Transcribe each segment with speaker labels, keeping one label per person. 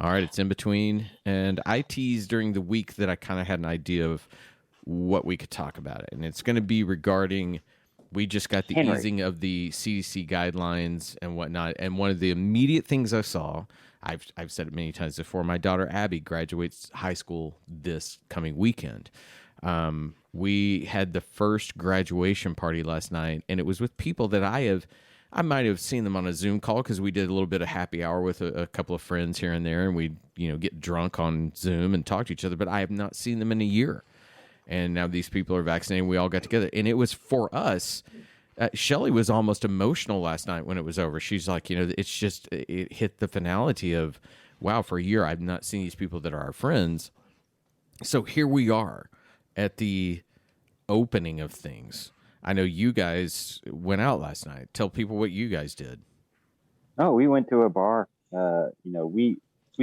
Speaker 1: All right, it's in between. And I teased during the week that I kind of had an idea of what we could talk about it. And it's going to be regarding, we just got the
Speaker 2: Henry.
Speaker 1: easing of the CDC guidelines and whatnot. And one of the immediate things I saw, I've said it many times before, my daughter Abby graduates high school this coming weekend. We had the first graduation party last night, and it was with people that I might have seen them on a Zoom call because we did a little bit of happy hour with a couple of friends here and there, and we get drunk on Zoom and talk to each other. But I have not seen them in a year, and now these people are vaccinated. We all got together, and it was for us. Shelly was almost emotional last night when it was over. She's like, it's just it hit the finality of, wow, for a year I've not seen these people that are our friends. So here we are at the opening of things. I know you guys went out last night. Tell people what you guys did.
Speaker 2: Oh, we went to a bar. We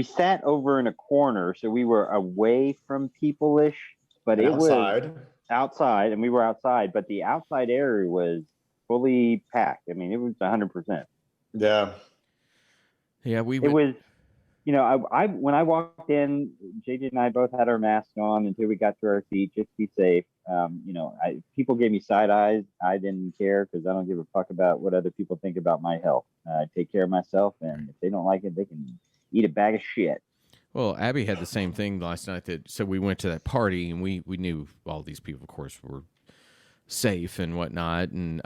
Speaker 2: sat over in a corner, so we were away from people-ish, but
Speaker 3: And
Speaker 2: it
Speaker 3: outside.
Speaker 2: was outside, and we were outside, but the outside area was fully packed. I mean, it was 100%.
Speaker 3: Yeah.
Speaker 1: Yeah,
Speaker 2: It was, I when I walked in, JJ and I both had our masks on until we got to our seat, just to be safe. People gave me side eyes. I didn't care because I don't give a fuck about what other people think about my health. I take care of myself, and if they don't like it, they can eat a bag of shit.
Speaker 1: Well, Abby had the same thing last night. So we went to that party, and we knew all these people, of course, were safe and whatnot. And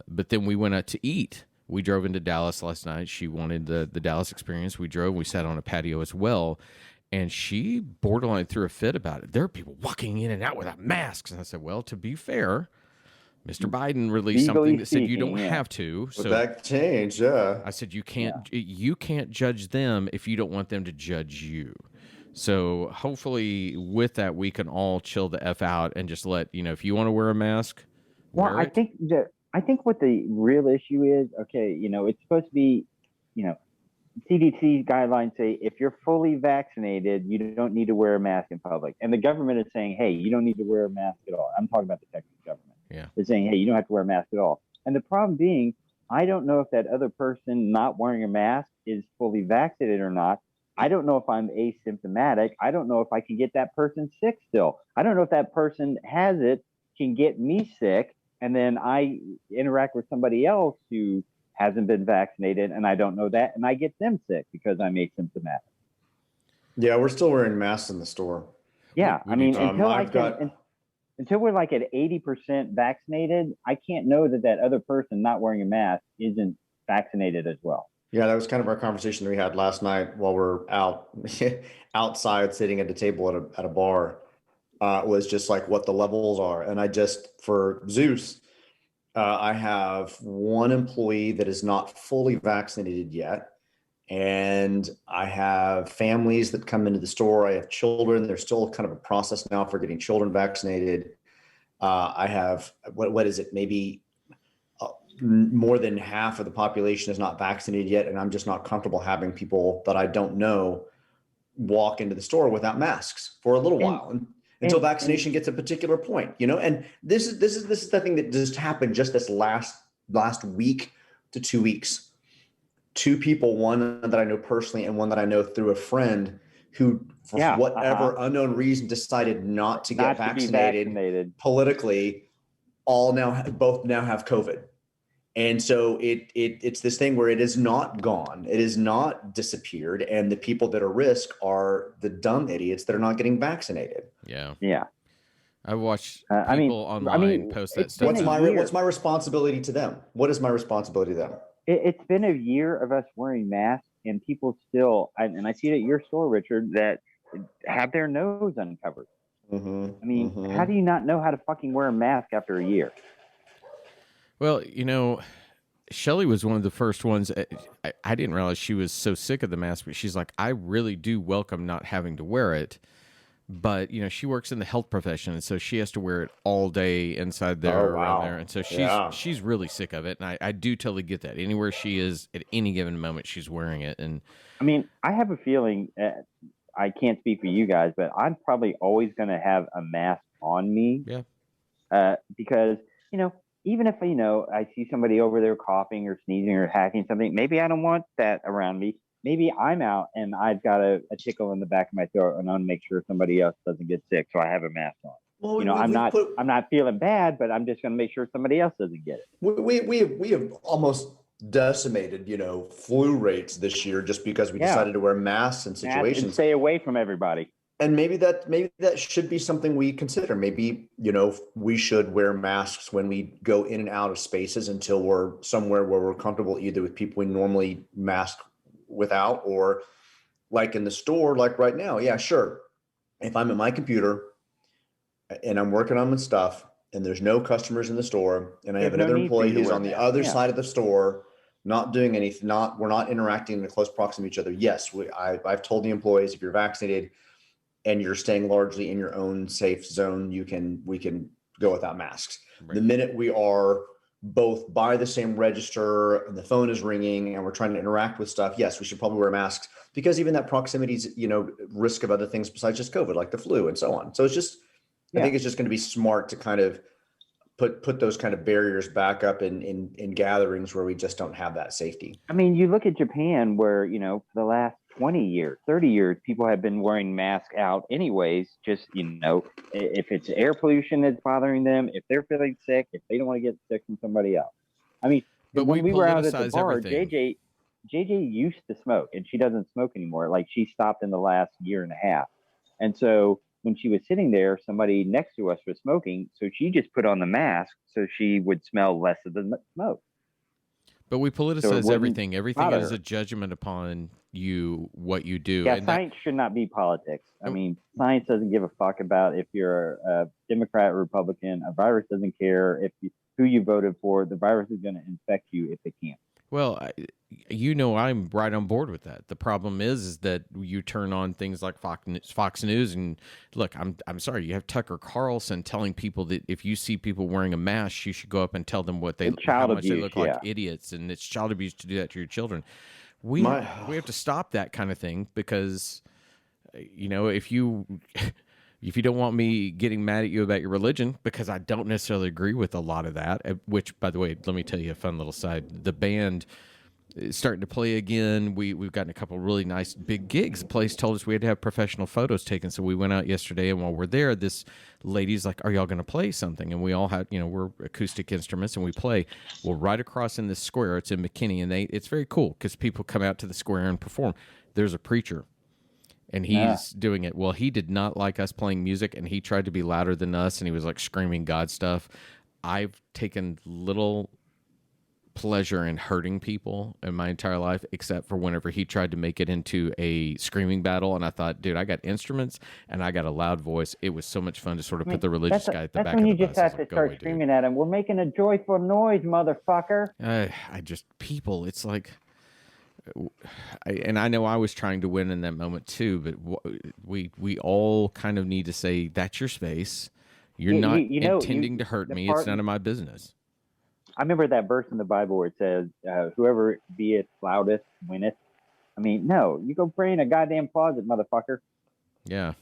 Speaker 1: but then we went out to eat. We drove into Dallas last night. She wanted the Dallas experience. We drove. We sat on a patio as well. And she borderline threw a fit about it. There are people walking in and out without masks. And I said, well, to be fair, Mr. Biden released something that said you don't have to.
Speaker 3: So that changed, yeah.
Speaker 1: I said you can't judge them if you don't want them to judge you. So hopefully with that we can all chill the F out and just let, if you want to wear a mask, wear it.
Speaker 2: I think what the real issue is, it's supposed to be, CDC guidelines say if you're fully vaccinated, you don't need to wear a mask in public. And the government is saying, hey, you don't need to wear a mask at all. I'm talking about the Texas government.
Speaker 1: Yeah.
Speaker 2: They're saying, hey, you don't have to wear a mask at all. And the problem being, I don't know if that other person not wearing a mask is fully vaccinated or not. I don't know if I'm asymptomatic. I don't know if I can get that person sick still. I don't know if that person has it, can get me sick, and then I interact with somebody else who hasn't been vaccinated, and I don't know that, and I get them sick because I'm asymptomatic.
Speaker 3: Yeah, we're still wearing masks in the store.
Speaker 2: Yeah, until we're like at 80% vaccinated, I can't know that other person not wearing a mask isn't vaccinated as well.
Speaker 3: Yeah, that was kind of our conversation that we had last night while we're outside sitting at the table at a bar. Was just like what the levels are, and for Zeus. I have one employee that is not fully vaccinated yet. And I have families that come into the store. I have children. There's still kind of a process now for getting children vaccinated. I have, what is it? Maybe more than half of the population is not vaccinated yet. And I'm just not comfortable having people that I don't know walk into the store without masks for a little while. Until vaccination gets a particular point, and this is the thing that just happened just this last week to 2 weeks. Two people, one that I know personally and one that I know through a friend who, for whatever unknown reason, decided not to get vaccinated politically, both now have COVID. And so it's this thing where it is not gone. It is not disappeared. And the people that are at risk are the dumb idiots that are not getting vaccinated.
Speaker 1: Yeah.
Speaker 2: Yeah.
Speaker 1: I watched people online post that stuff.
Speaker 3: What's my responsibility to them? What is my responsibility to them?
Speaker 2: It's been a year of us wearing masks, and people still, and I see it at your store, Richard, that have their nose uncovered.
Speaker 3: Mm-hmm.
Speaker 2: How do you not know how to fucking wear a mask after a year?
Speaker 1: Well, Shelly was one of the first ones. I didn't realize she was so sick of the mask, but she's like, I really do welcome not having to wear it. But, she works in the health profession, and so she has to wear it all day inside there, around there. And so she's really sick of it. And I do totally get that. Anywhere she is at any given moment, she's wearing it. And
Speaker 2: I have a feeling, I can't speak for you guys, but I'm probably always going to have a mask on me.
Speaker 1: Yeah.
Speaker 2: Because, even if, I see somebody over there coughing or sneezing or hacking something, maybe I don't want that around me. maybe I'm out and I've got a tickle in the back of my throat, and I want to make sure somebody else doesn't get sick, so I have a mask on.
Speaker 3: Well,
Speaker 2: I'm not feeling bad, but I'm just going to make sure somebody else doesn't get it.
Speaker 3: we have almost decimated, flu rates this year just because we decided to wear masks in situations
Speaker 2: and stay away from everybody.
Speaker 3: And maybe that should be something we consider. Maybe, we should wear masks when we go in and out of spaces until we're somewhere where we're comfortable, either with people we normally mask without, or like in the store, like right now. Yeah, sure. If I'm at my computer and I'm working on my stuff and there's no customers in the store and I have another employee who's on the other side of the store, not doing anything, we're not interacting in a close proximity to each other. Yes, I've told the employees, if you're vaccinated and you're staying largely in your own safe zone, we can go without masks. Right. The minute we are both by the same register and the phone is ringing and we're trying to interact with stuff, yes, we should probably wear masks, because even that proximity is, risk of other things besides just COVID, like the flu and so on. So it's just, I think it's just going to be smart to kind of put those kind of barriers back up in gatherings where we just don't have that safety.
Speaker 2: I mean, you look at Japan where, for the last 20 years, 30 years, people have been wearing masks out anyways. Just, if it's air pollution that's bothering them, if they're feeling sick, if they don't want to get sick from somebody else. I mean, but when we were out at the bar, JJ used to smoke, and she doesn't smoke anymore. Like, she stopped in the last year and a half. And so when she was sitting there, somebody next to us was smoking. So she just put on the mask so she would smell less of the smoke.
Speaker 1: But we politicize everything. Everything is a judgment upon you, what you do.
Speaker 2: Yeah, and science should not be politics. I mean, science doesn't give a fuck about if you're a Democrat or Republican. A virus doesn't care who you voted for. The virus is going to infect you if it can.
Speaker 1: Well, I'm right on board with that. The problem is that you turn on things like Fox News, and look, I'm sorry, you have Tucker Carlson telling people that if you see people wearing a mask, you should go up and tell them how much they look like idiots, and it's child abuse to do that to your children. We have to stop that kind of thing, because if you don't want me getting mad at you about your religion, because I don't necessarily agree with a lot of that, which, by the way, let me tell you a fun little side. The band is starting to play again. We've gotten a couple really nice big gigs. The place told us we had to have professional photos taken, so we went out yesterday, and while we're there, this lady's like, "Are y'all going to play something?" And we all had, we're acoustic instruments, and we play. Well, right across in this square, it's in McKinney, and it's very cool because people come out to the square and perform. There's a preacher. And he's doing it. Well, he did not like us playing music, and he tried to be louder than us, and he was like screaming God stuff. I've taken little pleasure in hurting people in my entire life, except for whenever he tried to make it into a screaming battle. And I thought, dude, I got instruments and I got a loud voice. It was so much fun to sort of put the religious guy at the back of the bus. That's when you just have
Speaker 2: to start screaming at him, "We're making a joyful noise, motherfucker."
Speaker 1: People, it's like... And I know I was trying to win in that moment too, but we all kind of need to say, that's your space. You're not intending to hurt me. It's none of my business.
Speaker 2: I remember that verse in the Bible where it says, "Whoever beeth loudest winneth." I mean, no, you go pray in a goddamn closet, motherfucker.
Speaker 1: Yeah.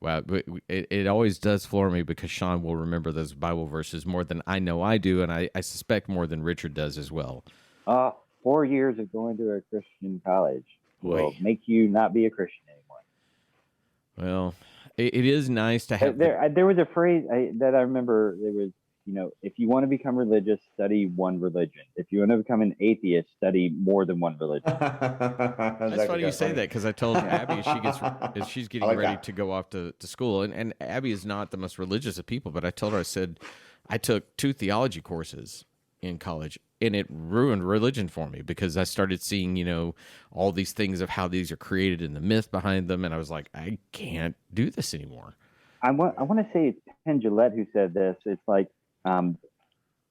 Speaker 1: Wow. It always does floor me, because Sean will remember those Bible verses more than I know I do, and I suspect more than Richard does as well.
Speaker 2: 4 years of going to a Christian college will make you not be a Christian anymore.
Speaker 1: Well, it is nice to have...
Speaker 2: There was a phrase that I remember. There was, if you want to become religious, study one religion. If you want to become an atheist, study more than one religion.
Speaker 1: That's funny you say that, because I told Abby as she's getting ready to go off to school, and Abby is not the most religious of people, but I told her, I said, I took 2 theology courses in college, and it ruined religion for me, because I started seeing, all these things of how these are created and the myth behind them, and I was like, I can't do this anymore.
Speaker 2: I want to say it's Penn Jillette who said this. It's like,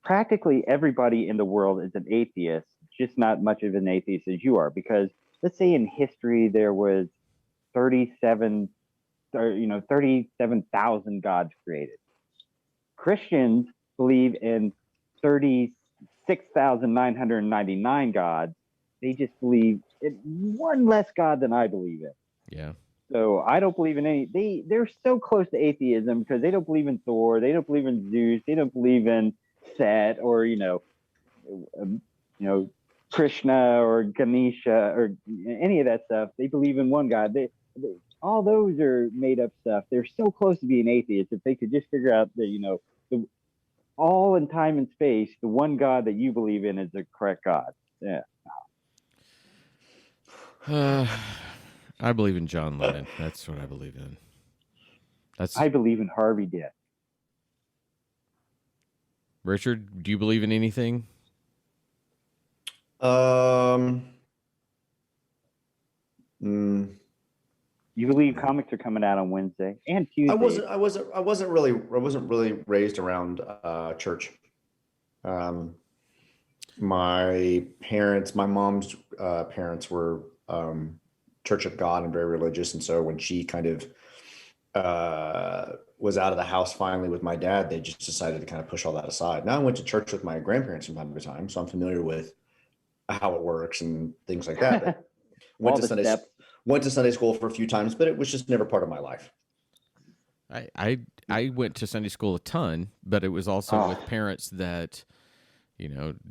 Speaker 2: practically everybody in the world is an atheist, just not much of an atheist as you are, because let's say in history there was 37,000 gods created. Christians believe in 36,999 gods. They just believe in one less God than I believe in.
Speaker 1: Yeah.
Speaker 2: So I don't believe in any. They're so close to atheism because they don't believe in Thor. They don't believe in Zeus. They don't believe in Set or Krishna or Ganesha or any of that stuff. They believe in one God. They all those are made up stuff. They're so close to being atheists. If they could just figure out that, the all in time and space, the one God that you believe in is the correct God. Yeah.
Speaker 1: I believe in John Lennon. That's what I believe in.
Speaker 2: I believe in Harvey Dent.
Speaker 1: Richard, do you believe in anything?
Speaker 2: You believe comics are coming out on Wednesday and Tuesday?
Speaker 3: I wasn't really raised around church. My mom's parents were Church of God and very religious, and so when she kind of was out of the house finally with my dad, they just decided to kind of push all that aside. Now I went to church with my grandparents from time to time, so I'm familiar with how it works and things like that. But went to Sunday school for a few times, but it was just never part of my life.
Speaker 1: I went to Sunday school a ton, but it was also with parents that,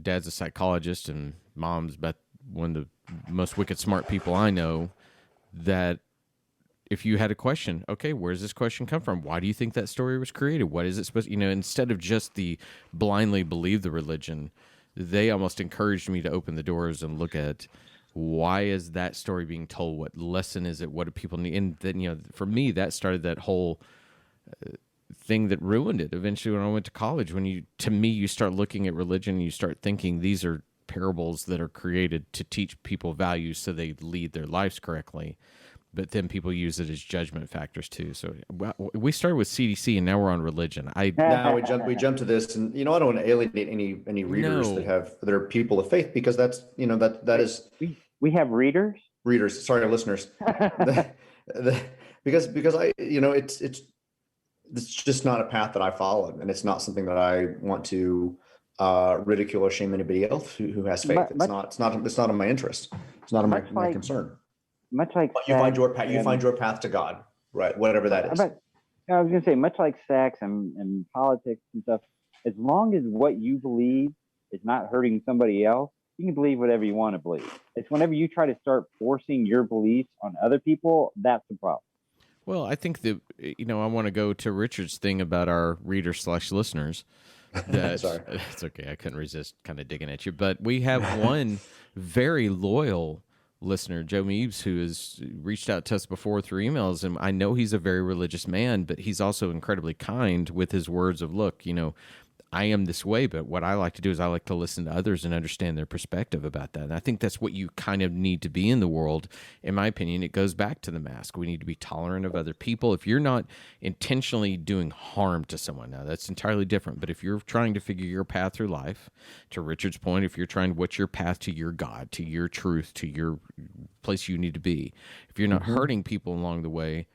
Speaker 1: dad's a psychologist and mom's about one of the most wicked smart people I know, that if you had a question, okay, where does this question come from? Why do you think that story was created? What is it supposed to, instead of just the blindly believe the religion, they almost encouraged me to open the doors and look at why is that story being told? What lesson is it? What do people need? And then, for me, that started that whole thing that ruined it eventually when I went to college. When you start looking at religion and you start thinking these are parables that are created to teach people values so they lead their lives correctly. But then people use it as judgment factors too. So we started with CDC and now we're on religion.
Speaker 3: Now we jump to this, and I don't want to alienate any readers that are people of faith, because that's that is
Speaker 2: we have readers.
Speaker 3: Sorry, listeners. because I it's just not a path that I followed, and it's not something that I want to ridicule or shame anybody else who has faith. It's not in my interest. It's not in my concern.
Speaker 2: Much like
Speaker 3: you find your path to God, right? Whatever that is.
Speaker 2: I was going to say, much like sex and politics and stuff, as long as what you believe is not hurting somebody else, you can believe whatever you want to believe. It's whenever you try to start forcing your beliefs on other people, that's the problem.
Speaker 1: Well, I think that, I want to go to Richard's thing about our readers/listeners.
Speaker 3: Sorry.
Speaker 1: It's okay. I couldn't resist kind of digging at you. But we have one very loyal listener, Joe Meebs, who has reached out to us before through emails, and I know he's a very religious man, but he's also incredibly kind with his words of, look, I am this way, but what I like to do is I like to listen to others and understand their perspective about that. And I think that's what you kind of need to be in the world. In my opinion, it goes back to the mask. We need to be tolerant of other people. If you're not intentionally doing harm to someone, now that's entirely different. But if you're trying to figure your path through life, to Richard's point, if you're trying, what's your path to your God, to your truth, to your place you need to be, if you're not hurting people along the way,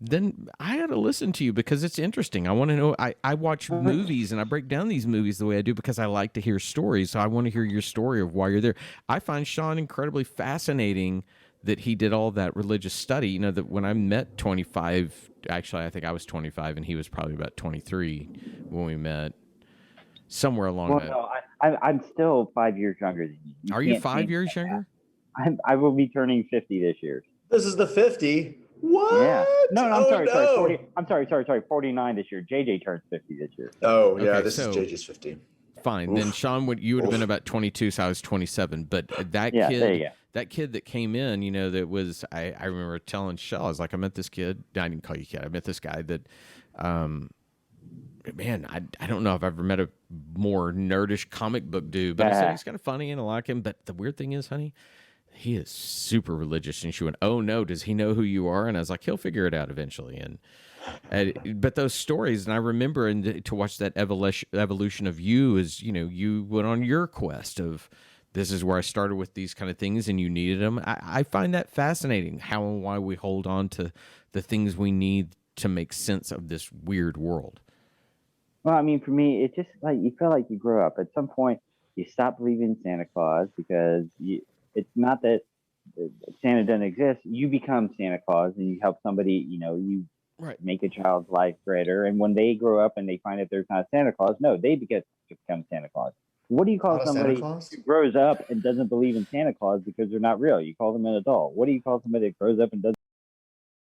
Speaker 1: then I got to listen to you because it's interesting. I want to know. I watch movies and I break down these movies the way I do because I like to hear stories. So I want to hear your story of why you're there. I find Sean incredibly fascinating that he did all that religious study. That when I met 25, actually, I think I was 25 and he was probably about 23 when we met. Somewhere along that.
Speaker 2: No, I'm still 5 years younger than you.
Speaker 1: Are you 5 years younger?
Speaker 2: I will be turning 50 this year.
Speaker 3: This is the 50. What?
Speaker 2: Yeah. No, I'm sorry. 40, I'm sorry. 49 this year. JJ turns 50 this year.
Speaker 3: Oh, yeah. Okay, this is JJ's 50.
Speaker 1: Fine. Oof. Then Sean, you would have been about 22, so I was 27. But that kid that came in, that was, I remember telling Shell, I was like, I met this kid. I didn't call you kid. I met this guy that, man, I don't know if I've ever met a more nerdish comic book dude, but I said he's kind of funny and I like him. But the weird thing is, honey, he is super religious. And she went, oh no, does he know who you are? And I was like, he'll figure it out eventually. And but those stories, and I remember to watch that evolution of you as, you went on your quest of, this is where I started with these kind of things and you needed them. I find that fascinating, how and why we hold on to the things we need to make sense of this weird world.
Speaker 2: Well, I mean, for me, it's just like you feel like you grow up. At some point, you stop believing in Santa Claus because it's not that Santa doesn't exist. You become Santa Claus and you help somebody, you make a child's life better. And when they grow up and they find that there's not Santa Claus, no, they become Santa Claus. What do you call
Speaker 3: Not a Santa
Speaker 2: somebody
Speaker 3: Claus?
Speaker 2: who grows up and doesn't believe in Santa Claus because they're not real? You call them an adult. What do you call somebody that grows up and doesn't